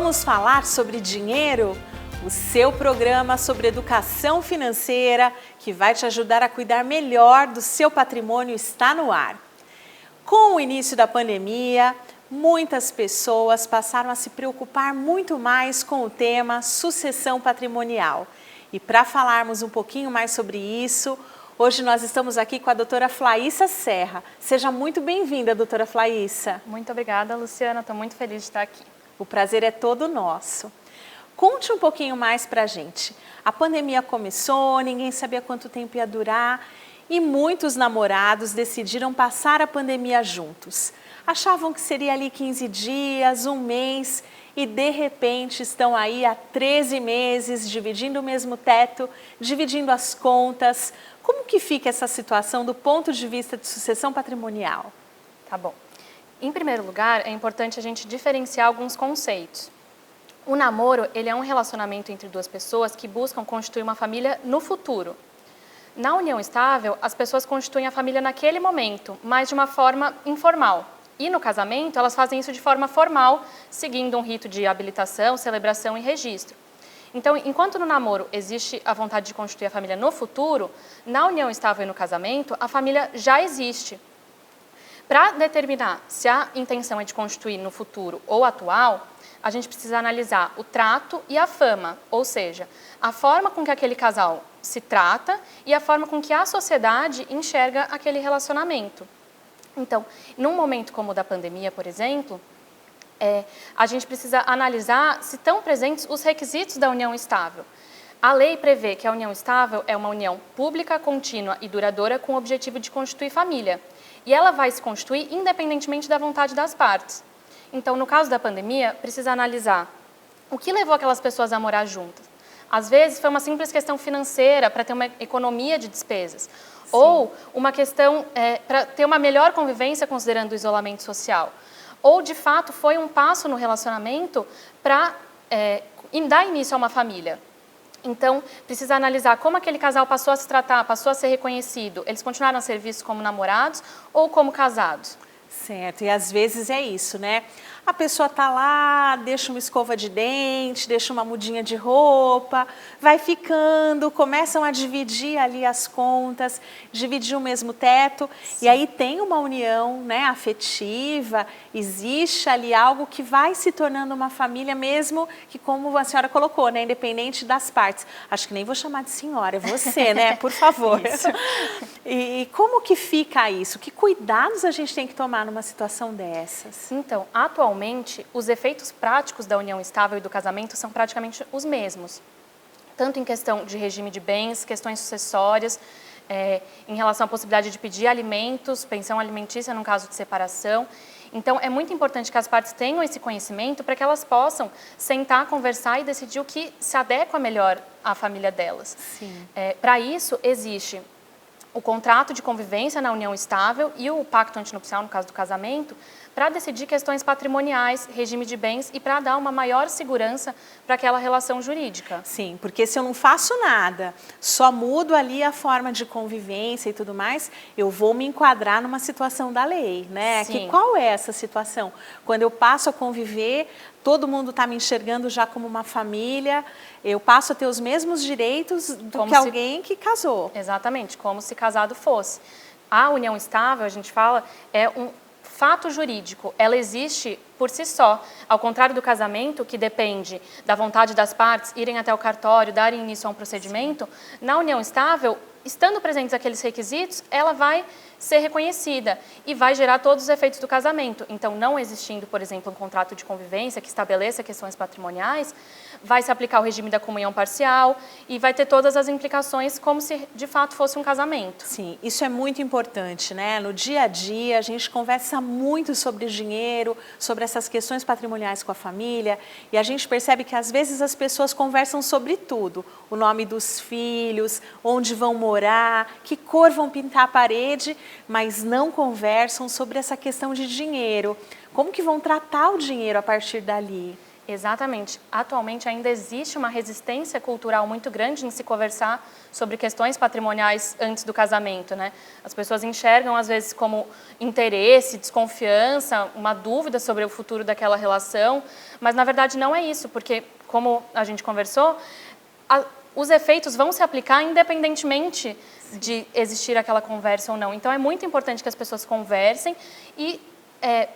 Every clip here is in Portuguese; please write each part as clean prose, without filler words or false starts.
Vamos falar sobre dinheiro? O seu programa sobre educação financeira que vai te ajudar a cuidar melhor do seu patrimônio está no ar. Com o início da pandemia, muitas pessoas passaram a se preocupar muito mais com o tema sucessão patrimonial. E para falarmos um pouquinho mais sobre isso, hoje nós estamos aqui com a doutora Flaíssa Serra. Seja muito bem-vinda, doutora Flaíssa. Muito obrigada, Luciana. Estou muito feliz de estar aqui. O prazer é todo nosso. Conte um pouquinho mais para a gente. A pandemia começou, ninguém sabia quanto tempo ia durar e muitos namorados decidiram passar a pandemia juntos. Achavam que seria ali 15 dias, um mês e de repente estão aí há 13 meses dividindo o mesmo teto, dividindo as contas. Como que fica essa situação do ponto de vista de sucessão patrimonial? Tá bom. Em primeiro lugar, é importante a gente diferenciar alguns conceitos. O namoro, ele é um relacionamento entre duas pessoas que buscam constituir uma família no futuro. Na união estável, as pessoas constituem a família naquele momento, mas de uma forma informal. E no casamento, elas fazem isso de forma formal, seguindo um rito de habilitação, celebração e registro. Então, enquanto no namoro existe a vontade de constituir a família no futuro, na união estável e no casamento, a família já existe. Para determinar se a intenção é de constituir no futuro ou atual, a gente precisa analisar o trato e a fama, ou seja, a forma com que aquele casal se trata e a forma com que a sociedade enxerga aquele relacionamento. Então, num momento como o da pandemia, por exemplo, a gente precisa analisar se estão presentes os requisitos da união estável. A lei prevê que a união estável é uma união pública, contínua e duradoura com o objetivo de constituir família. E ela vai se constituir independentemente da vontade das partes. Então, no caso da pandemia, precisa analisar o que levou aquelas pessoas a morar juntas. Às vezes, foi uma simples questão financeira para ter uma economia de despesas. Sim. Ou uma questão para ter uma melhor convivência considerando o isolamento social. Ou, de fato, foi um passo no relacionamento para dar início a uma família. Então, precisa analisar como aquele casal passou a se tratar, passou a ser reconhecido. Eles continuaram a ser vistos como namorados ou como casados? Certo, e às vezes é isso, né? A pessoa tá lá, deixa uma escova de dente, deixa uma mudinha de roupa, vai ficando, começam a dividir ali as contas, dividir o mesmo teto. Sim. E aí tem uma união, né, afetiva, existe ali algo que vai se tornando uma família mesmo que, como a senhora colocou, né, independente das partes. Acho que nem vou chamar de senhora, é você, né, por favor. E como que fica isso? Que cuidados a gente tem que tomar numa situação dessas? Então, atualmente, os efeitos práticos da união estável e do casamento são praticamente os mesmos. Tanto em questão de regime de bens, questões sucessórias, em relação à possibilidade de pedir alimentos, pensão alimentícia no caso de separação. Então, é muito importante que as partes tenham esse conhecimento para que elas possam sentar, conversar e decidir o que se adequa melhor à família delas. Para isso, existe o contrato de convivência na união estável e o pacto antinupcial, no caso do casamento, para decidir questões patrimoniais, regime de bens e para dar uma maior segurança para aquela relação jurídica. Sim, porque se eu não faço nada, só mudo ali a forma de convivência e tudo mais, eu vou me enquadrar numa situação da lei, né? Sim. Que qual é essa situação? Quando eu passo a conviver, todo mundo está me enxergando já como uma família, eu passo a ter os mesmos direitos do que alguém que casou. Exatamente, como se casado fosse. A união estável, a gente fala, é um fato jurídico, ela existe por si só, ao contrário do casamento, que depende da vontade das partes irem até o cartório, darem início a um procedimento. Na união estável, estando presentes aqueles requisitos, ela vai ser reconhecida e vai gerar todos os efeitos do casamento. Então, não existindo, por exemplo, um contrato de convivência que estabeleça questões patrimoniais, vai se aplicar o regime da comunhão parcial e vai ter todas as implicações como se de fato fosse um casamento. Sim, isso é muito importante, né? No dia a dia a gente conversa muito sobre dinheiro, sobre essas questões patrimoniais com a família e a gente percebe que às vezes as pessoas conversam sobre tudo, o nome dos filhos, onde vão morar, que cor vão pintar a parede, mas não conversam sobre essa questão de dinheiro. Como que vão tratar o dinheiro a partir dali? Exatamente. Atualmente ainda existe uma resistência cultural muito grande em se conversar sobre questões patrimoniais antes do casamento, né? As pessoas enxergam às vezes como interesse, desconfiança, uma dúvida sobre o futuro daquela relação, mas na verdade não é isso, porque como a gente conversou, os efeitos vão se aplicar independentemente de existir aquela conversa ou não. Então é muito importante que as pessoas conversem e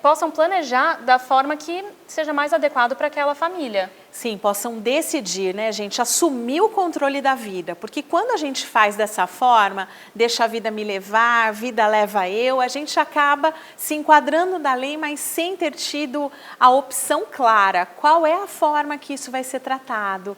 possam planejar da forma que seja mais adequado para aquela família. Sim, possam decidir, né, gente, assumir o controle da vida, porque quando a gente faz dessa forma, deixa a vida me levar, a vida leva eu, a gente acaba se enquadrando na lei, mas sem ter tido a opção clara, qual é a forma que isso vai ser tratado.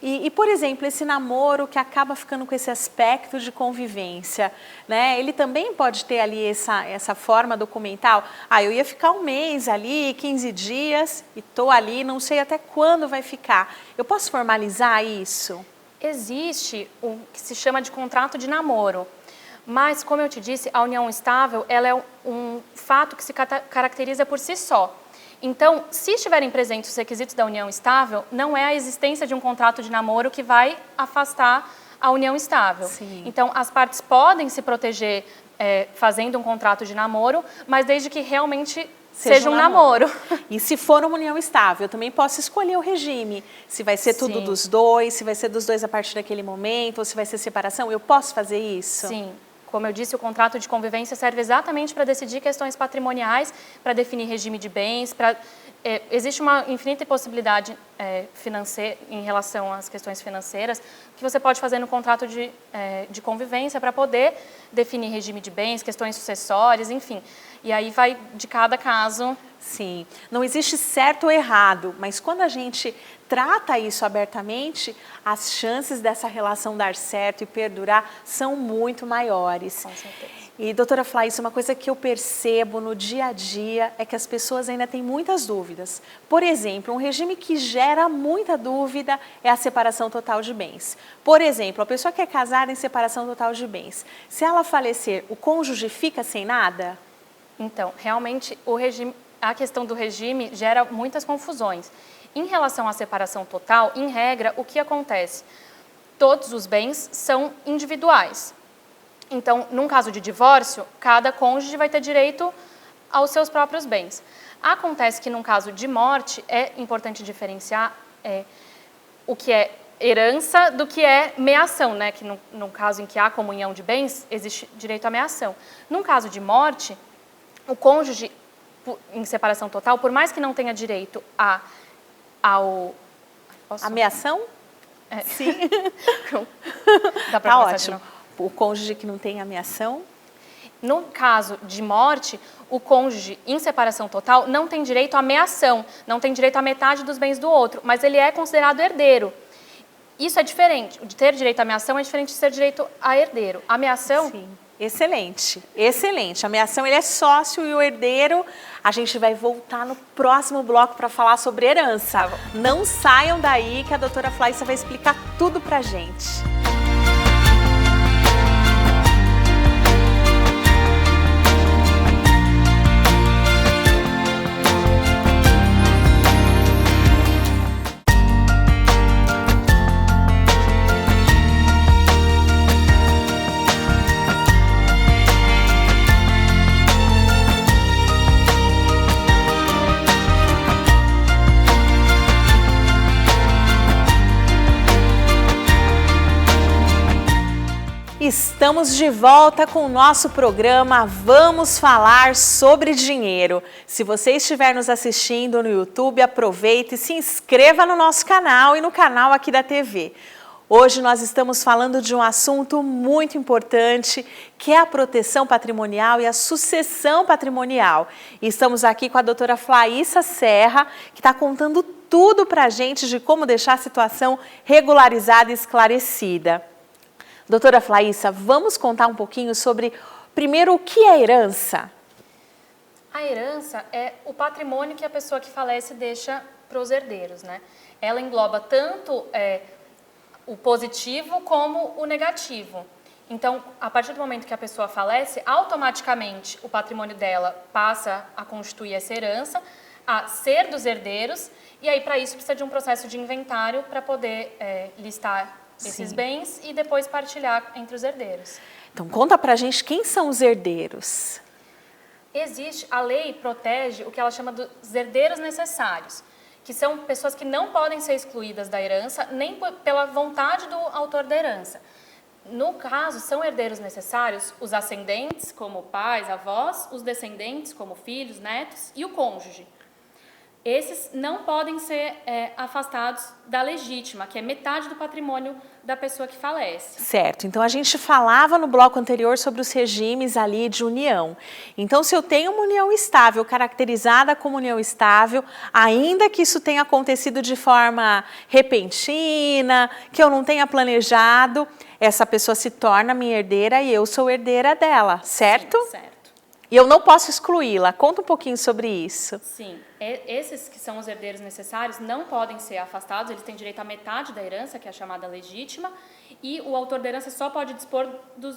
E, por exemplo, esse namoro que acaba ficando com esse aspecto de convivência, né, ele também pode ter ali essa forma documental. Eu ia ficar um mês ali, 15 dias, e estou ali, não sei até quando vai ficar. Eu posso formalizar isso? Existe o que se chama de contrato de namoro, mas, como eu te disse, a união estável ela é um fato que se caracteriza por si só. Então, se estiverem presentes os requisitos da união estável, não é a existência de um contrato de namoro que vai afastar a união estável. Sim. Então, as partes podem se proteger fazendo um contrato de namoro, mas desde que realmente seja um namoro. E se for uma união estável, eu também posso escolher o regime. Se vai ser tudo dos dois, se vai ser dos dois a partir daquele momento, ou se vai ser separação, eu posso fazer isso? Sim. Como eu disse, o contrato de convivência serve exatamente para decidir questões patrimoniais, para definir regime de bens, existe uma infinita possibilidade financeira em relação às questões financeiras que você pode fazer no contrato de convivência para poder definir regime de bens, questões sucessórias, enfim. E aí vai de cada caso. Sim, não existe certo ou errado, mas quando a gente trata isso abertamente, as chances dessa relação dar certo e perdurar são muito maiores. Com certeza. E, doutora Flá, isso é uma coisa que eu percebo no dia a dia, é que as pessoas ainda têm muitas dúvidas. Por exemplo, um regime que gera muita dúvida é a separação total de bens. Por exemplo, a pessoa que é casada em separação total de bens, se ela falecer, o cônjuge fica sem nada? Então, realmente, a questão do regime gera muitas confusões. Em relação à separação total, em regra, o que acontece? Todos os bens são individuais. Então, num caso de divórcio, cada cônjuge vai ter direito aos seus próprios bens. Acontece que, num caso de morte, é importante diferenciar o que é herança do que é meação, né? Que no caso em que há comunhão de bens, existe direito à meação. Num caso de morte, o cônjuge, em separação total, por mais que não tenha direito ao... Ameação? Sim. Dá pra Tá começar ótimo. O cônjuge que não tem ameação? No caso de morte, o cônjuge em separação total não tem direito à meação, não tem direito à metade dos bens do outro, mas ele é considerado herdeiro. Isso é diferente. De ter direito à meação é diferente de ser direito a herdeiro. A meação... Sim. Excelente, excelente. A meação, ele é sócio e o herdeiro, a gente vai voltar no próximo bloco para falar sobre herança. Não saiam daí que a doutora Flaísa vai explicar tudo pra gente. Estamos de volta com o nosso programa Vamos Falar sobre Dinheiro. Se você estiver nos assistindo no YouTube, aproveite e se inscreva no nosso canal e no canal aqui da TV. Hoje nós estamos falando de um assunto muito importante, que é a proteção patrimonial e a sucessão patrimonial. E estamos aqui com a doutora Flaísa Serra, que está contando tudo para a gente de como deixar a situação regularizada e esclarecida. Doutora Flaísa, vamos contar um pouquinho sobre, primeiro, o que é herança? A herança é o patrimônio que a pessoa que falece deixa para os herdeiros, né? Ela engloba tanto o positivo como o negativo. Então, a partir do momento que a pessoa falece, automaticamente o patrimônio dela passa a constituir essa herança. a ser dos herdeiros, e aí para isso precisa de um processo de inventário para poder listar esses Sim. bens e depois partilhar entre os herdeiros. Então, conta pra gente quem são os herdeiros. A lei protege o que ela chama dos herdeiros necessários, que são pessoas que não podem ser excluídas da herança, nem pela vontade do autor da herança. No caso, são herdeiros necessários os ascendentes, como pais, avós, os descendentes, como filhos, netos, e o cônjuge. Esses não podem ser afastados da legítima, que é metade do patrimônio da pessoa que falece. Certo, então a gente falava no bloco anterior sobre os regimes ali de união. Então, se eu tenho uma união estável, caracterizada como união estável, ainda que isso tenha acontecido de forma repentina, que eu não tenha planejado, essa pessoa se torna minha herdeira e eu sou herdeira dela, certo? Sim, certo. E eu não posso excluí-la. Conta um pouquinho sobre isso. Sim, esses que são os herdeiros necessários não podem ser afastados, eles têm direito à metade da herança, que é a chamada legítima, e o autor da herança só pode dispor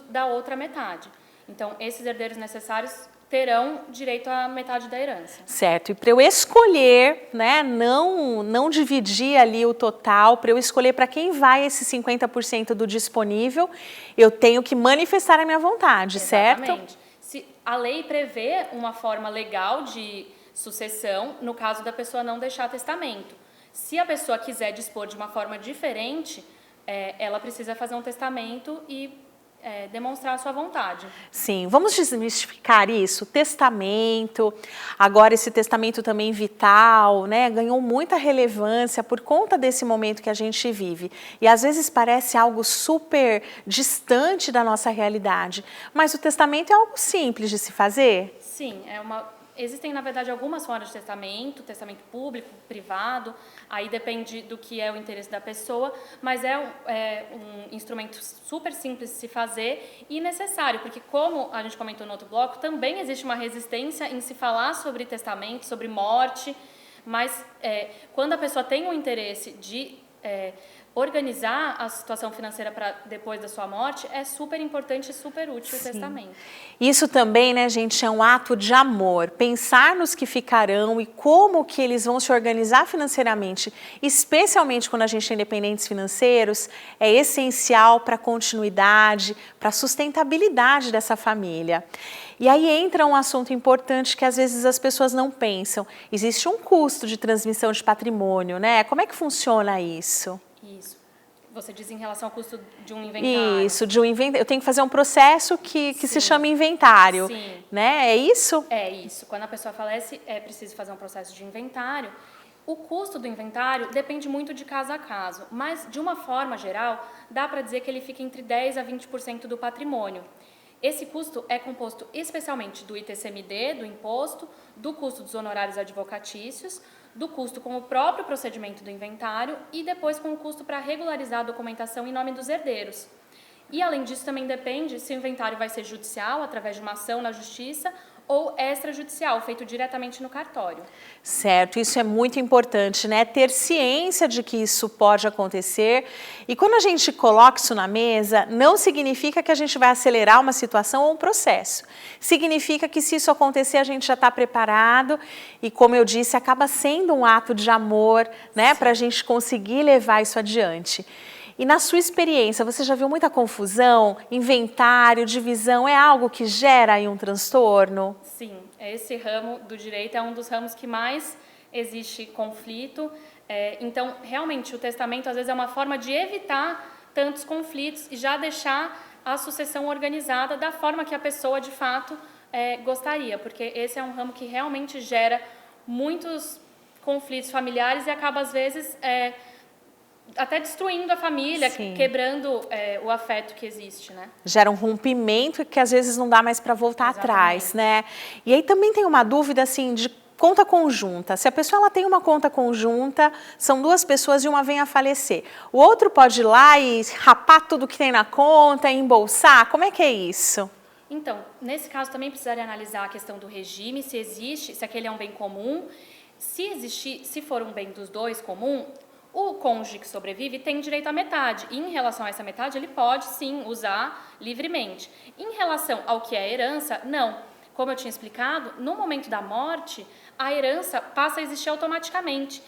da outra metade. Então, esses herdeiros necessários terão direito à metade da herança. Certo, e para eu escolher, né, não dividir ali o total, para eu escolher para quem vai esse 50% do disponível, eu tenho que manifestar a minha vontade, Exatamente. certo? A lei prevê uma forma legal de sucessão no caso da pessoa não deixar testamento. Se a pessoa quiser dispor de uma forma diferente, ela precisa fazer um testamento e demonstrar a sua vontade. Sim, vamos desmistificar isso, testamento, agora esse testamento também vital, né, ganhou muita relevância por conta desse momento que a gente vive, e às vezes parece algo super distante da nossa realidade, mas o testamento é algo simples de se fazer? Sim, existem, na verdade, algumas formas de testamento público, privado, aí depende do que é o interesse da pessoa, mas é um instrumento super simples de se fazer e necessário, porque como a gente comentou no outro bloco, também existe uma resistência em se falar sobre testamento, sobre morte, mas quando a pessoa tem o interesse de organizar a situação financeira para depois da sua morte, é super importante e super útil. Sim. O testamento. Isso também, né, gente, é um ato de amor. Pensar nos que ficarão e como que eles vão se organizar financeiramente, especialmente quando a gente tem dependentes financeiros, é essencial para a continuidade, para a sustentabilidade dessa família. E aí entra um assunto importante que às vezes as pessoas não pensam. Existe um custo de transmissão de patrimônio, né? Como é que funciona isso? Isso. Você diz em relação ao custo de um inventário. Isso, de um inventário. Eu tenho que fazer um processo que se chama inventário. Sim. Né? É isso? É isso. Quando a pessoa falece, é preciso fazer um processo de inventário. O custo do inventário depende muito de caso a caso, mas de uma forma geral, dá para dizer que ele fica entre 10% a 20% do patrimônio. Esse custo é composto especialmente do ITCMD, do imposto, do custo dos honorários advocatícios, do custo com o próprio procedimento do inventário e depois com o custo para regularizar a documentação em nome dos herdeiros. E, além disso, também depende se o inventário vai ser judicial, através de uma ação na justiça, ou extrajudicial, feito diretamente no cartório. Certo, isso é muito importante, né? Ter ciência de que isso pode acontecer. E quando a gente coloca isso na mesa, não significa que a gente vai acelerar uma situação ou um processo. Significa que se isso acontecer, a gente já está preparado e, como eu disse, acaba sendo um ato de amor, né? Para a gente conseguir levar isso adiante. E na sua experiência, você já viu muita confusão? Inventário, divisão, é algo que gera aí um transtorno? Sim, esse ramo do direito é um dos ramos que mais existe conflito. Então, realmente, o testamento às vezes é uma forma de evitar tantos conflitos e já deixar a sucessão organizada da forma que a pessoa, de fato, gostaria. Porque esse é um ramo que realmente gera muitos conflitos familiares e acaba, às vezes, até destruindo a família, sim, quebrando o afeto que existe, né? Gera um rompimento que às vezes não dá mais para voltar atrás, né? E aí também tem uma dúvida assim de conta conjunta. Se a pessoa ela tem uma conta conjunta, são duas pessoas e uma vem a falecer. O outro pode ir lá e rapar tudo que tem na conta, embolsar? Como é que é isso? Então, nesse caso também precisaria analisar a questão do regime, se existe, se aquele é um bem comum. Se for um bem dos dois comum, o cônjuge que sobrevive tem direito à metade, e em relação a essa metade ele pode sim usar livremente. Em relação ao que é herança, não. como eu tinha explicado, no momento da morte, a herança passa a existir automaticamente.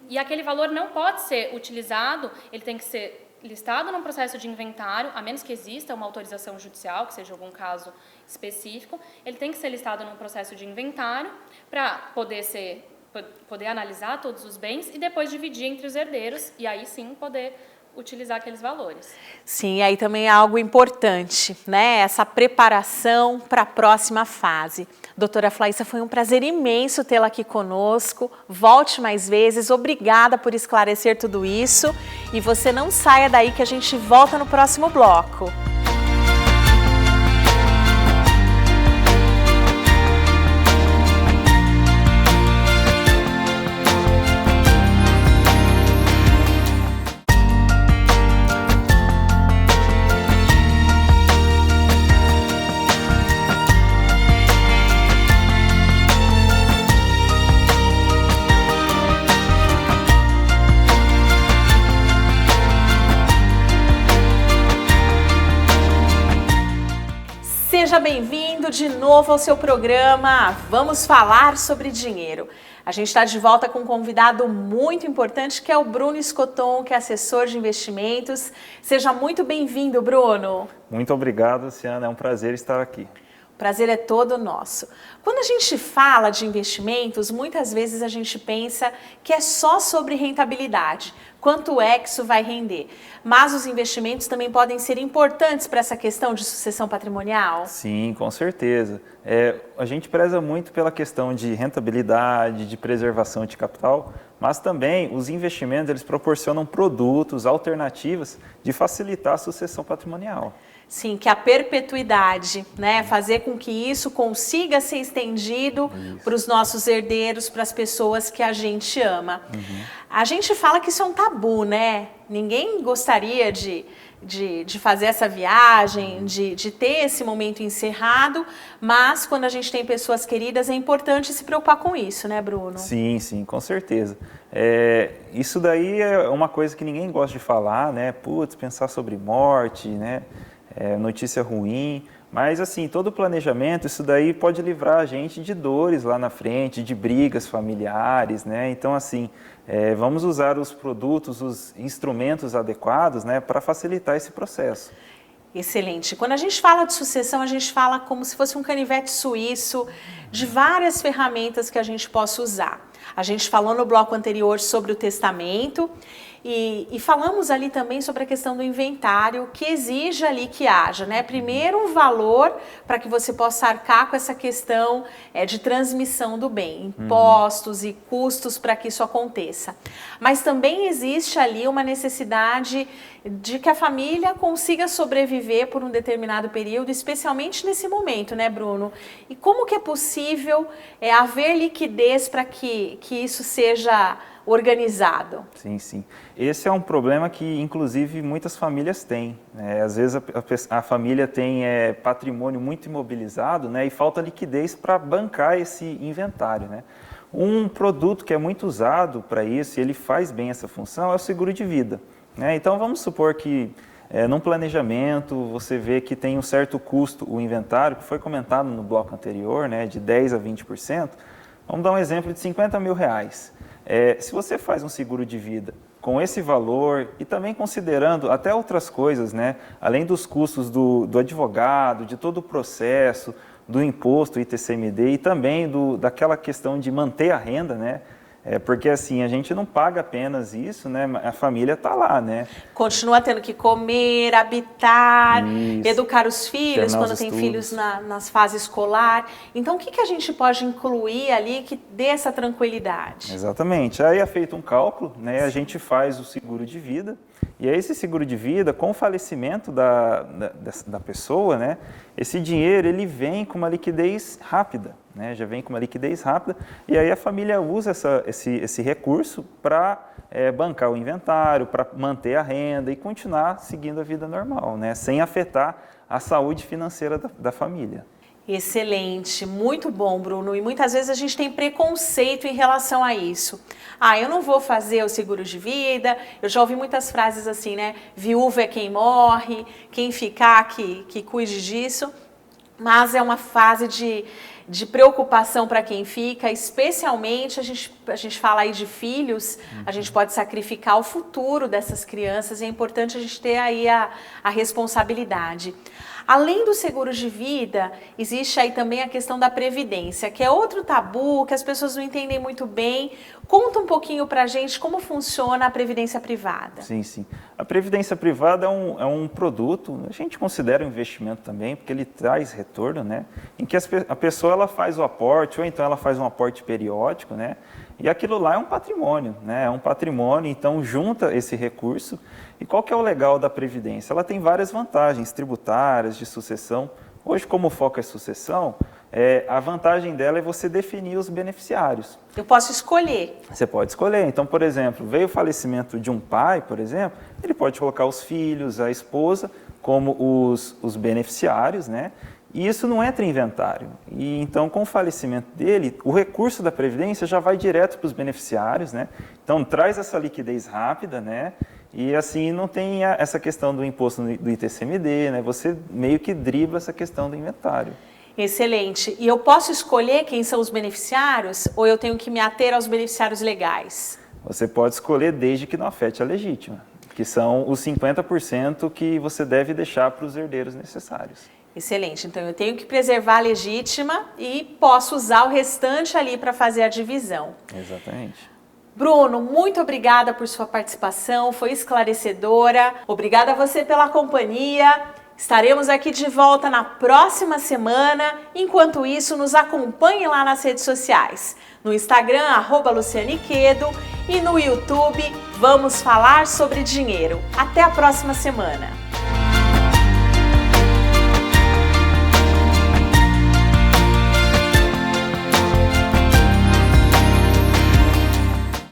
E aquele valor não pode ser utilizado, ele tem que ser listado num processo de inventário, a menos que exista uma autorização judicial, que seja algum caso específico, ele tem que ser listado num processo de inventário para poder analisar todos os bens e depois dividir entre os herdeiros e aí sim poder utilizar aqueles valores. Sim, aí também é algo importante, né? Essa preparação para a próxima fase. Doutora Flaísa, foi um prazer imenso tê-la aqui conosco. Volte mais vezes. Obrigada por esclarecer tudo isso. E você não saia daí que a gente volta no próximo bloco. Seja bem-vindo de novo ao seu programa Vamos Falar sobre Dinheiro. A gente está de volta com um convidado muito importante que é o Bruno Escoton, que é assessor de investimentos. Seja muito bem-vindo, Bruno. Muito obrigado, Luciana. É um prazer estar aqui. O prazer é todo nosso. Quando a gente fala de investimentos, muitas vezes a gente pensa que é só sobre rentabilidade. Quanto é que isso vai render? Mas os investimentos também podem ser importantes para essa questão de sucessão patrimonial? Sim, com certeza. A gente preza muito pela questão de rentabilidade, de preservação de capital, mas também os investimentos eles proporcionam produtos, alternativas de facilitar a sucessão patrimonial. Sim, que a perpetuidade, né? Fazer com que isso consiga ser estendido para os nossos herdeiros, para as pessoas que a gente ama. A gente fala que isso é um tabu, né? Ninguém gostaria de fazer essa viagem, de ter esse momento encerrado, mas quando a gente tem pessoas queridas é importante se preocupar com isso, né, Bruno? Sim, sim, com certeza. Isso daí é uma coisa que ninguém gosta de falar, né? Putz, pensar sobre morte, né? Notícia ruim, mas assim, todo planejamento, isso daí pode livrar a gente de dores lá na frente, de brigas familiares, né? Então assim, vamos usar os produtos, os instrumentos adequados, né, para facilitar esse processo. Excelente. Quando a gente fala de sucessão, a gente fala como se fosse um canivete suíço de várias ferramentas que a gente possa usar. A gente falou no bloco anterior sobre o testamento e falamos ali também sobre a questão do inventário, que exige ali que haja, né? Primeiro um valor para que você possa arcar com essa questão de transmissão do bem, impostos e custos para que isso aconteça. Mas também existe ali uma necessidade de que a família consiga sobreviver por um determinado período, especialmente nesse momento, né, Bruno? E como que é possível haver liquidez para que isso seja organizado? Sim, sim. Esse é um problema que, inclusive, muitas famílias têm, né? Às vezes a família tem patrimônio muito imobilizado, né? E falta liquidez para bancar esse inventário, né? Um produto que é muito usado para isso, e ele faz bem essa função, é o seguro de vida, né? Então, vamos supor que num planejamento você vê que tem um certo custo o inventário, que foi comentado no bloco anterior, né? De 10% a 20%. Vamos dar um exemplo de R$50 mil. Se você faz um seguro de vida com esse valor e também considerando até outras coisas, né? Além dos custos do advogado, de todo o processo, do imposto ITCMD e também daquela questão de manter a renda, né? Porque assim, a gente não paga apenas isso, né? A família está lá, né? Continua tendo que comer, habitar, Isso. Educar os filhos Terminar quando os tem estudos. filhos nas fases escolar. Então, o que a gente pode incluir ali que dê essa tranquilidade? Exatamente. Aí é feito um cálculo, né? A gente faz o seguro de vida. E aí esse seguro de vida, com o falecimento da pessoa, né? Esse dinheiro ele vem com uma liquidez rápida, né? Já vem com uma liquidez rápida. E aí a família usa esse recurso para bancar o inventário, para manter a renda e continuar seguindo a vida normal, né? Sem afetar a saúde financeira da família. Excelente, muito bom, Bruno. E muitas vezes a gente tem preconceito em relação a isso. Eu não vou fazer o seguro de vida. Eu já ouvi muitas frases assim, né? Viúva é quem morre, quem ficar que cuide disso. Mas é uma fase de de preocupação para quem fica, especialmente a gente fala aí de filhos, a gente pode sacrificar o futuro dessas crianças e é importante a gente ter aí a responsabilidade. Além do seguro de vida, existe aí também a questão da previdência, que é outro tabu que as pessoas não entendem muito bem. Conta um pouquinho pra gente como funciona a previdência privada. Sim, sim. A previdência privada é um produto, a gente considera um investimento também, porque ele traz retorno, né? Em que a pessoa ela faz o aporte, ou então ela faz um aporte periódico, né? E aquilo lá é um patrimônio, né? É um patrimônio, então junta esse recurso. E qual que é o legal da Previdência? Ela tem várias vantagens tributárias, de sucessão. Hoje, como o foco é sucessão, a vantagem dela é você definir os beneficiários. Eu posso escolher. Você pode escolher. Então, por exemplo, veio o falecimento de um pai, por exemplo, ele pode colocar os filhos, a esposa, como os beneficiários, né? E isso não entra em inventário. E então, com o falecimento dele, o recurso da Previdência já vai direto para os beneficiários, né? Então, traz essa liquidez rápida, né? E assim não tem essa questão do imposto do ITCMD, né? Você meio que dribla essa questão do inventário. Excelente. E eu posso escolher quem são os beneficiários ou eu tenho que me ater aos beneficiários legais? Você pode escolher desde que não afete a legítima, que são os 50% que você deve deixar para os herdeiros necessários. Excelente. Então eu tenho que preservar a legítima e posso usar o restante ali para fazer a divisão. Exatamente. Bruno, muito obrigada por sua participação, foi esclarecedora. Obrigada a você pela companhia. Estaremos aqui de volta na próxima semana. Enquanto isso, nos acompanhe lá nas redes sociais. No Instagram, @LucianeQuedo, e no YouTube, Vamos Falar sobre Dinheiro. Até a próxima semana.